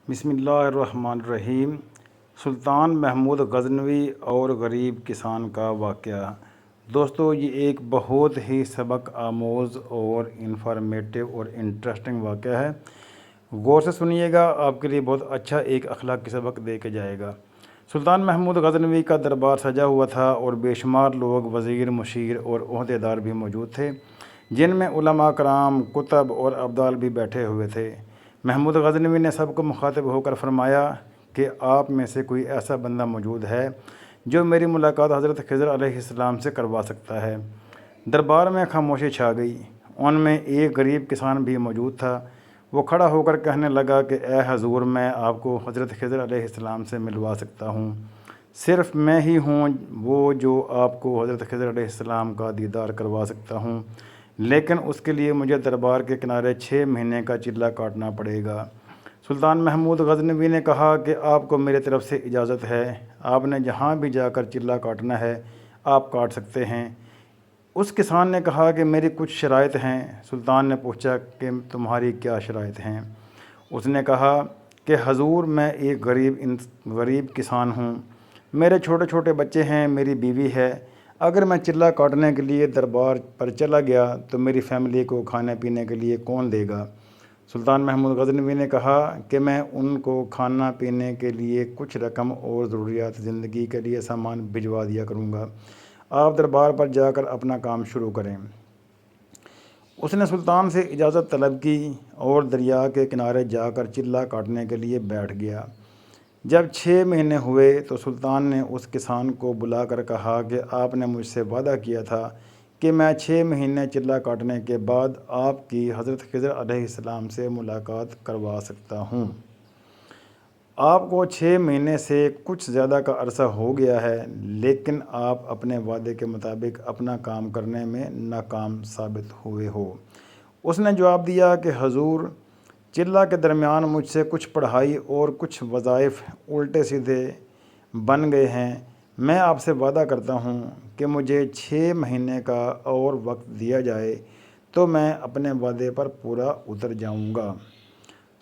بسم اللہ الرحمن الرحیم۔ سلطان محمود غزنوی اور غریب کسان کا واقعہ۔ دوستو، یہ ایک بہت ہی سبق آموز اور انفارمیٹیو اور انٹرسٹنگ واقعہ ہے۔ غور سے سنیے گا، آپ کے لیے بہت اچھا ایک اخلاقی سبق دے کے جائے گا۔ سلطان محمود غزنوی کا دربار سجا ہوا تھا اور بے شمار لوگ، وزیر، مشیر اور عہدیدار بھی موجود تھے، جن میں علماء کرام، کتب اور ابدال بھی بیٹھے ہوئے تھے۔ محمود غزنوی نے سب کو مخاطب ہو کر فرمایا کہ آپ میں سے کوئی ایسا بندہ موجود ہے جو میری ملاقات حضرت خضر علیہ السلام سے کروا سکتا ہے۔ دربار میں خاموشی چھا گئی۔ ان میں ایک غریب کسان بھی موجود تھا۔ وہ کھڑا ہو کر کہنے لگا کہ اے حضور، میں آپ کو حضرت خضر علیہ السلام سے ملوا سکتا ہوں۔ صرف میں ہی ہوں وہ جو آپ کو حضرت خضر علیہ السلام کا دیدار کروا سکتا ہوں، لیکن اس کے لیے مجھے دربار کے کنارے 6 مہینے کا چلہ کاٹنا پڑے گا۔ سلطان محمود غزنوی نے کہا کہ آپ کو میری طرف سے اجازت ہے، آپ نے جہاں بھی جا کر چلہ کاٹنا ہے آپ کاٹ سکتے ہیں۔ اس کسان نے کہا کہ میری کچھ شرائط ہیں۔ سلطان نے پوچھا کہ تمہاری کیا شرائط ہیں؟ اس نے کہا کہ حضور، میں ایک غریب کسان ہوں، میرے چھوٹے چھوٹے بچے ہیں، میری بیوی ہے۔ اگر میں چلہ کاٹنے کے لیے دربار پر چلا گیا تو میری فیملی کو کھانے پینے کے لیے کون دے گا؟ سلطان محمود غزنوی نے کہا کہ میں ان کو کھانا پینے کے لیے کچھ رقم اور ضروریات زندگی کے لیے سامان بھجوا دیا کروں گا، آپ دربار پر جا کر اپنا کام شروع کریں۔ اس نے سلطان سے اجازت طلب کی اور دریا کے کنارے جا کر چلہ کاٹنے کے لیے بیٹھ گیا۔ جب 6 مہینے ہوئے تو سلطان نے اس کسان کو بلا کر کہا کہ آپ نے مجھ سے وعدہ کیا تھا کہ میں 6 مہینے چلہ کاٹنے کے بعد آپ کی حضرت خضر علیہ السلام سے ملاقات کروا سکتا ہوں۔ آپ کو 6 مہینے سے کچھ زیادہ کا عرصہ ہو گیا ہے، لیکن آپ اپنے وعدے کے مطابق اپنا کام کرنے میں ناکام ثابت ہوئے ہو۔ اس نے جواب دیا کہ حضور، چلہ کے درمیان مجھ سے کچھ پڑھائی اور کچھ وظائف الٹے سیدھے بن گئے ہیں۔ میں آپ سے وعدہ کرتا ہوں کہ مجھے 6 مہینے کا اور وقت دیا جائے تو میں اپنے وعدے پر پورا اتر جاؤں گا۔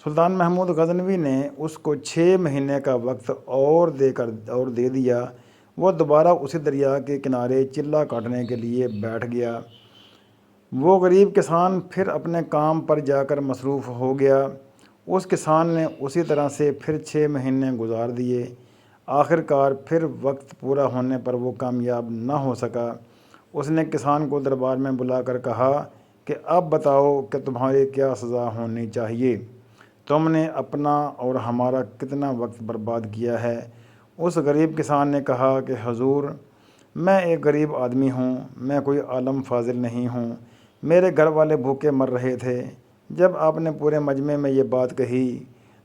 سلطان محمود غزنوی نے اس کو 6 مہینے کا وقت اور دے دیا۔ وہ دوبارہ اسی دریا کے کنارے چلہ کاٹنے کے لیے بیٹھ گیا۔ وہ غریب کسان پھر اپنے کام پر جا کر مصروف ہو گیا۔ اس کسان نے اسی طرح سے پھر 6 مہینے گزار دیے۔ آخر کار پھر وقت پورا ہونے پر وہ کامیاب نہ ہو سکا۔ اس نے کسان کو دربار میں بلا کر کہا کہ اب بتاؤ کہ تمہاری کیا سزا ہونی چاہیے؟ تم نے اپنا اور ہمارا کتنا وقت برباد کیا ہے؟ اس غریب کسان نے کہا کہ حضور، میں ایک غریب آدمی ہوں، میں کوئی عالم فاضل نہیں ہوں، میرے گھر والے بھوکے مر رہے تھے۔ جب آپ نے پورے مجمع میں یہ بات کہی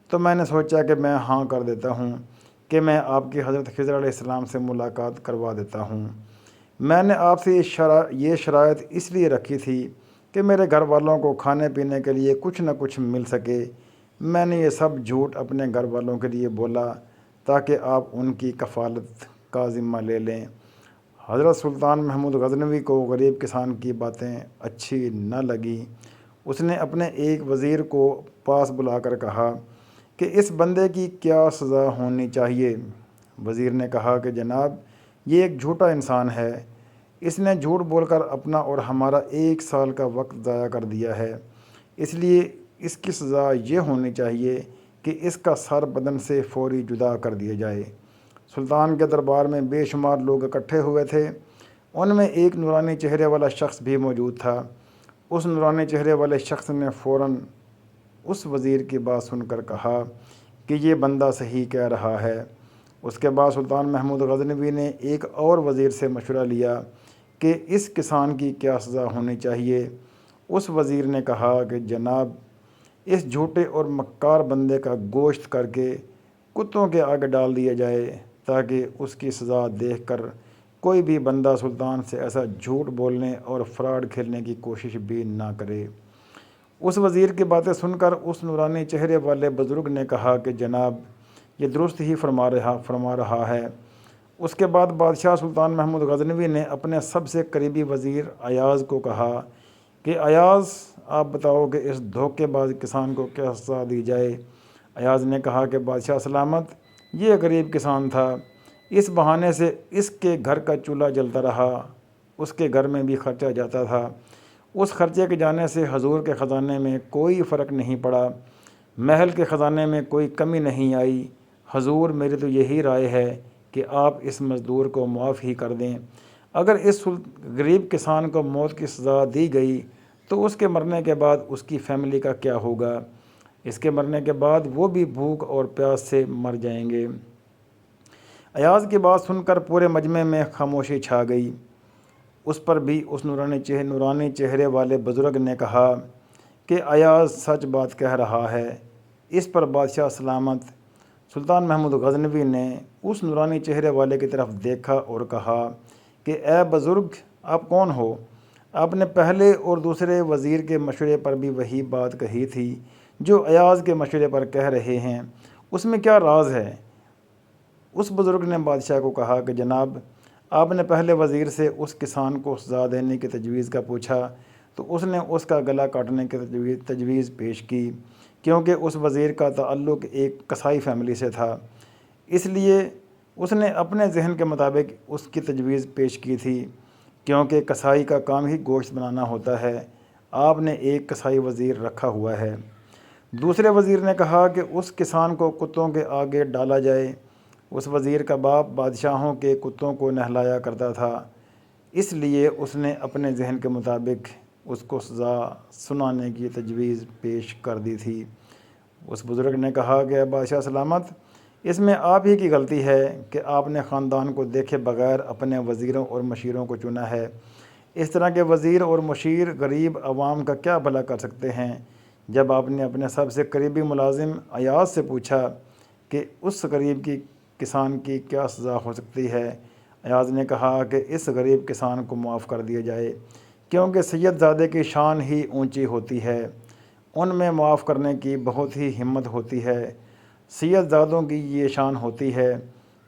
تو میں نے سوچا کہ میں ہاں کر دیتا ہوں کہ میں آپ کی حضرت خضر علیہ السلام سے ملاقات کروا دیتا ہوں۔ میں نے آپ سے یہ شرائط اس لیے رکھی تھی کہ میرے گھر والوں کو کھانے پینے کے لیے کچھ نہ کچھ مل سکے۔ میں نے یہ سب جھوٹ اپنے گھر والوں کے لیے بولا تاکہ آپ ان کی کفالت کا ذمہ لے لیں۔ حضرت سلطان محمود غزنوی کو غریب کسان کی باتیں اچھی نہ لگیں۔ اس نے اپنے ایک وزیر کو پاس بلا کر کہا کہ اس بندے کی کیا سزا ہونی چاہیے؟ وزیر نے کہا کہ جناب، یہ ایک جھوٹا انسان ہے، اس نے جھوٹ بول کر اپنا اور ہمارا 1 سال کا وقت ضائع کر دیا ہے، اس لیے اس کی سزا یہ ہونی چاہیے کہ اس کا سر بدن سے فوری جدا کر دیا جائے۔ سلطان کے دربار میں بے شمار لوگ اکٹھے ہوئے تھے۔ ان میں ایک نورانی چہرے والا شخص بھی موجود تھا۔ اس نورانی چہرے والے شخص نے فوراً اس وزیر کی بات سن کر کہا کہ یہ بندہ صحیح کہہ رہا ہے۔ اس کے بعد سلطان محمود غزنوی نے ایک اور وزیر سے مشورہ لیا کہ اس کسان کی کیا سزا ہونی چاہیے۔ اس وزیر نے کہا کہ جناب، اس جھوٹے اور مکار بندے کا گوشت کر کے کتوں کے آگے ڈال دیا جائے تاکہ اس کی سزا دیکھ کر کوئی بھی بندہ سلطان سے ایسا جھوٹ بولنے اور فراڈ کھیلنے کی کوشش بھی نہ کرے۔ اس وزیر کی باتیں سن کر اس نورانی چہرے والے بزرگ نے کہا کہ جناب، یہ درست ہی فرما رہا ہے۔ اس کے بعد بادشاہ سلطان محمود غزنوی نے اپنے سب سے قریبی وزیر ایاز کو کہا کہ ایاز، آپ بتاؤ کہ اس دھوکے باز کسان کو کیا سزا دی جائے؟ ایاز نے کہا کہ بادشاہ سلامت، یہ غریب کسان تھا، اس بہانے سے اس کے گھر کا چولہا جلتا رہا، اس کے گھر میں بھی خرچہ جاتا تھا، اس خرچے کے جانے سے حضور کے خزانے میں کوئی فرق نہیں پڑا، محل کے خزانے میں کوئی کمی نہیں آئی۔ حضور، میری تو یہی رائے ہے کہ آپ اس مزدور کو معاف ہی کر دیں۔ اگر اس غریب کسان کو موت کی سزا دی گئی تو اس کے مرنے کے بعد اس کی فیملی کا کیا ہوگا؟ اس کے مرنے کے بعد وہ بھی بھوک اور پیاس سے مر جائیں گے۔ ایاز کی بات سن کر پورے مجمع میں خاموشی چھا گئی۔ اس پر بھی اس نورانی چہرے والے بزرگ نے کہا کہ ایاز سچ بات کہہ رہا ہے۔ اس پر بادشاہ سلامت سلطان محمود غزنوی نے اس نورانی چہرے والے کی طرف دیکھا اور کہا کہ اے بزرگ، آپ کون ہو؟ آپ نے پہلے اور دوسرے وزیر کے مشورے پر بھی وہی بات کہی تھی جو ایاز کے مشورے پر کہہ رہے ہیں، اس میں کیا راز ہے؟ اس بزرگ نے بادشاہ کو کہا کہ جناب، آپ نے پہلے وزیر سے اس کسان کو سزا دینے کی تجویز کا پوچھا تو اس نے اس کا گلا کاٹنے کی تجویز پیش کی، کیونکہ اس وزیر کا تعلق ایک قصائی فیملی سے تھا، اس لیے اس نے اپنے ذہن کے مطابق اس کی تجویز پیش کی تھی، کیونکہ قصائی کا کام ہی گوشت بنانا ہوتا ہے۔ آپ نے ایک قصائی وزیر رکھا ہوا ہے۔ دوسرے وزیر نے کہا کہ اس کسان کو کتوں کے آگے ڈالا جائے۔ اس وزیر کا باپ بادشاہوں کے کتوں کو نہلایا کرتا تھا، اس لیے اس نے اپنے ذہن کے مطابق اس کو سزا سنانے کی تجویز پیش کر دی تھی۔ اس بزرگ نے کہا کہ بادشاہ سلامت، اس میں آپ ہی کی غلطی ہے کہ آپ نے خاندان کو دیکھے بغیر اپنے وزیروں اور مشیروں کو چنا ہے۔ اس طرح کے وزیر اور مشیر غریب عوام کا کیا بھلا کر سکتے ہیں؟ جب آپ نے اپنے سب سے قریبی ملازم ایاز سے پوچھا کہ اس غریب کی کسان کی کیا سزا ہو سکتی ہے، ایاز نے کہا کہ اس غریب کسان کو معاف کر دیا جائے، کیونکہ سید زادے کی شان ہی اونچی ہوتی ہے، ان میں معاف کرنے کی بہت ہی ہمت ہوتی ہے۔ سید زادوں کی یہ شان ہوتی ہے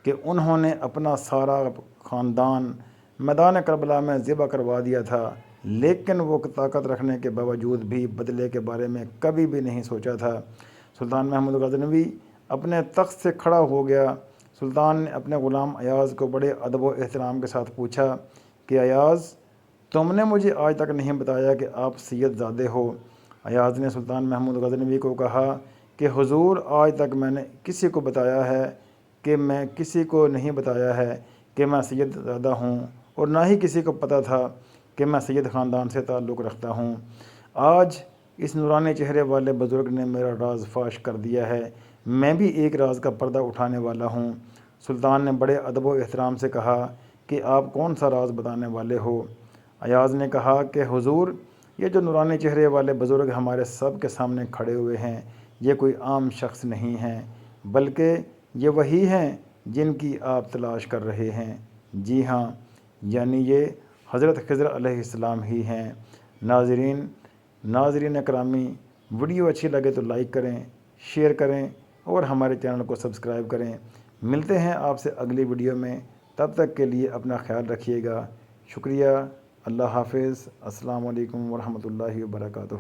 کہ انہوں نے اپنا سارا خاندان میدان کربلا میں ذبح کروا دیا تھا، لیکن وہ طاقت رکھنے کے باوجود بھی بدلے کے بارے میں کبھی بھی نہیں سوچا تھا۔ سلطان محمود غزنوی اپنے تخت سے کھڑا ہو گیا۔ سلطان نے اپنے غلام ایاز کو بڑے ادب و احترام کے ساتھ پوچھا کہ ایاز، تم نے مجھے آج تک نہیں بتایا کہ آپ سید زادے ہو۔ ایاز نے سلطان محمود غزنوی کو کہا کہ حضور، آج تک میں نے کسی کو بتایا ہے کہ میں کسی کو نہیں بتایا ہے کہ میں سید زادہ ہوں، اور نہ ہی کسی کو پتہ تھا کہ میں سید خاندان سے تعلق رکھتا ہوں۔ آج اس نورانی چہرے والے بزرگ نے میرا راز فاش کر دیا ہے، میں بھی ایک راز کا پردہ اٹھانے والا ہوں۔ سلطان نے بڑے ادب و احترام سے کہا کہ آپ کون سا راز بتانے والے ہو؟ ایاز نے کہا کہ حضور، یہ جو نورانی چہرے والے بزرگ ہمارے سب کے سامنے کھڑے ہوئے ہیں، یہ کوئی عام شخص نہیں ہیں، بلکہ یہ وہی ہیں جن کی آپ تلاش کر رہے ہیں۔ جی ہاں، یعنی یہ حضرت خضر علیہ السلام ہی ہیں۔ ناظرین اکرامی، ویڈیو اچھی لگے تو لائک کریں، شیئر کریں اور ہمارے چینل کو سبسکرائب کریں۔ ملتے ہیں آپ سے اگلی ویڈیو میں، تب تک کے لیے اپنا خیال رکھیے گا۔ شکریہ، اللہ حافظ، السلام علیکم ورحمۃ اللہ وبرکاتہ۔